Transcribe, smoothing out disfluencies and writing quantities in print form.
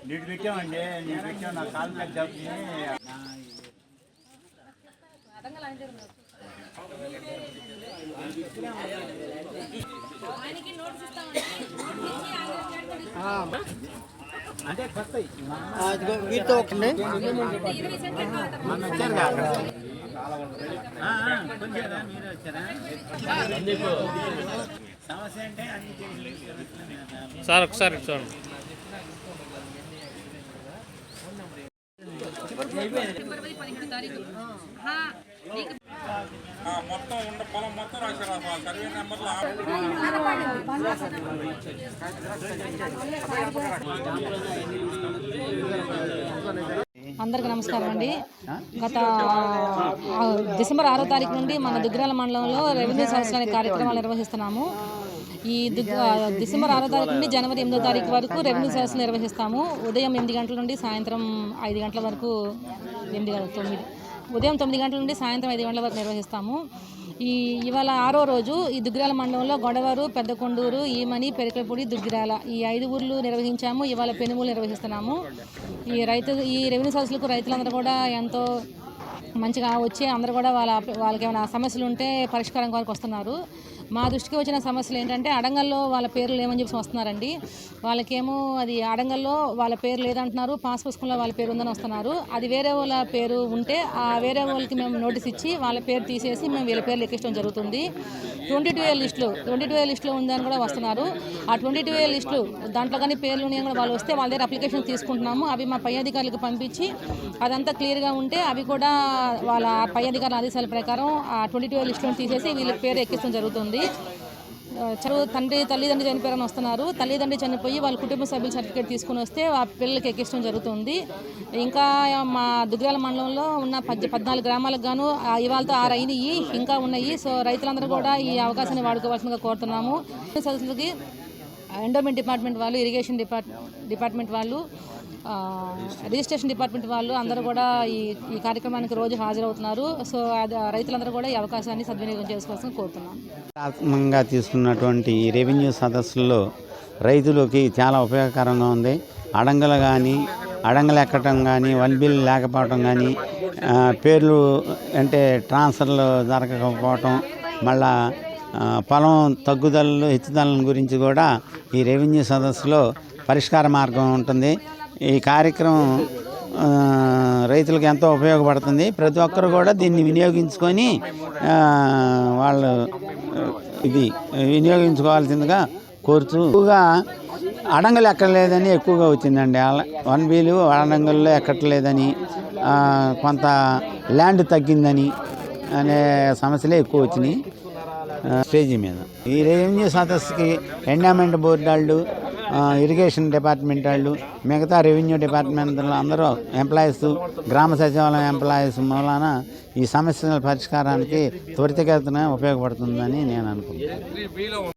నీకు పెట్టామండి, నీకు పెట్టాం నా కాలు మీద చెప్పి అంటే వీటితో ఒకటి సమస్య అంటే సార్ ఒకసారి చూడండి. మొత్తం ఉండ పొలం మొత్తం రాశారు సర్వే నెంబర్లో. అందరికీ నమస్కారం అండి. గత డిసెంబర్ 6వ తారీఖు నుండి మన దుగ్గిరాల మండలంలో రెవెన్యూ సంవత్సరానికి కార్యక్రమాలు నిర్వహిస్తున్నాము. ఈ డిసెంబర్ 6వ తారీఖు నుండి జనవరి 8వ తారీఖు వరకు రెవెన్యూ సదస్సులు నిర్వహిస్తాము. ఉదయం 8 గంటల నుండి సాయంత్రం 5 గంటల వరకు, ఉదయం 9 గంటల నుండి సాయంత్రం 5 గంటల వరకు నిర్వహిస్తాము. ఇవాళ 6వ రోజు ఈ దుగ్గిరాల మండలంలో గొడవరు, పెద్దకొండూరు, ఈమని, పెరికలపూడి, దుగ్గిరాల ఈ 5 ఊర్లు నిర్వహించాము. ఇవాళ పెనుమూలు నిర్వహిస్తున్నాము. ఈ రెవెన్యూ సదస్సులకు రైతులందరూ కూడా ఎంతో మంచిగా వచ్చి అందరూ కూడా వాళ్ళకి ఏమైనా సమస్యలు ఉంటే పరిష్కారం కొరకు వస్తున్నారు. మా దృష్టికి వచ్చిన సమస్యలు ఏంటంటే అడంగల్లో వాళ్ళ పేర్లు లేమని చెప్పి వస్తున్నారండి. వాళ్ళకేమో అది అడంగల్లో వాళ్ళ పేరు లేదంటున్నారు, పాస్ పుస్తకంలో వాళ్ళ పేరు ఉందని వస్తున్నారు. అది వేరే వాళ్ళ పేరు ఉంటే ఆ వేరే వాళ్ళకి మేము నోటీస్ ఇచ్చి వాళ్ళ పేరు తీసేసి మేము వీళ్ళ పేర్లు ఎక్కించడం జరుగుతుంది. 22A లిస్టులో ఉందని కూడా వస్తున్నారు. ఆ 22A లిస్టులు దాంట్లో కానీ పేర్లు ఉన్నాయని కూడా వాళ్ళు వస్తే వాళ్ళ దగ్గర అప్లికేషన్ తీసుకుంటున్నాము. అవి మా పై అధికారులకు పంపించి అదంతా క్లియర్గా ఉంటే అవి కూడా వాళ్ళ పై అధికారుల ఆదేశాల ప్రకారం ఆ 22A లిస్టులను తీసేసి వీళ్ళ పేరు ఎక్కించడం జరుగుతుంది. తల్లిదండ్రి చనిపోయారని వస్తున్నారు. తల్లిదండ్రి చనిపోయి వాళ్ళ కుటుంబ సభ్యుల సర్టిఫికేట్ తీసుకుని వస్తే ఆ పిల్లలకి ఎక్కించడం జరుగుతుంది. ఇంకా మా దుగ్గిరాల మండలంలో ఉన్న 14 గ్రామాలకు గాను ఇవాళతో 6 అయినాయి, ఇంకా ఉన్నాయి. సో రైతులందరూ కూడా ఈ అవకాశాన్ని వాడుకోవాల్సిందిగా కోరుతున్నాము. సదస్సులకి ఎండోమెంట్ డిపార్ట్మెంట్ వాళ్ళు, ఇరిగేషన్ డిపార్ట్మెంట్ వాళ్ళు, రిజిస్ట్రేషన్ డిపార్ట్మెంట్ వాళ్ళు అందరూ కూడా ఈ కార్యక్రమానికి రోజు హాజరవుతున్నారు. సో రైతులందరూ కూడా ఈ అవకాశాన్ని సద్వినియోగం చేసుకోవాల్సింది కోరుతున్నాం. ఆత్మంగా తీసుకున్నటువంటి ఈ రెవెన్యూ సదస్సుల్లో రైతులకి చాలా ఉపయోగకరంగా ఉంది. అడంగలు ఎక్కడం కానీ, వన్ బిల్ లేకపోవడం కానీ, పేర్లు అంటే ట్రాన్స్ఫర్లు జరగకపోవటం, మళ్ళా పొలం తగ్గుదలలు హెచ్చుదల గురించి కూడా ఈ రెవెన్యూ సదస్సులో పరిష్కార మార్గం ఉంటుంది. ఈ కార్యక్రమం రైతులకు ఎంతో ఉపయోగపడుతుంది. ప్రతి ఒక్కరు కూడా దీన్ని వినియోగించుకొని వాళ్ళు వినియోగించుకోవాల్సిందిగా కోరుతూ, ఎక్కువగా అడంగలు ఎక్కడలేదని ఎక్కువగా వచ్చిందండి. 1B అడంగల్లో ఎక్కట్లేదని, కొంత ల్యాండ్ తగ్గిందని అనే సమస్యలే ఎక్కువ వచ్చినాయి స్టేజీ మీద. ఈ రెవెన్యూ సదస్సుకి ఎండోమెంట్ బోర్డు వాళ్ళు, ఇరిగేషన్ డిపార్ట్మెంట్ వాళ్ళు, మిగతా రెవెన్యూ డిపార్ట్మెంట్లో అందరూ ఎంప్లాయీస్, గ్రామ సచివాలయం ఎంప్లాయీస్ మూలాన ఈ సమస్యల పరిష్కారానికి త్వరితగతిన ఉపయోగపడుతుందని నేను అనుకుంటున్నాను.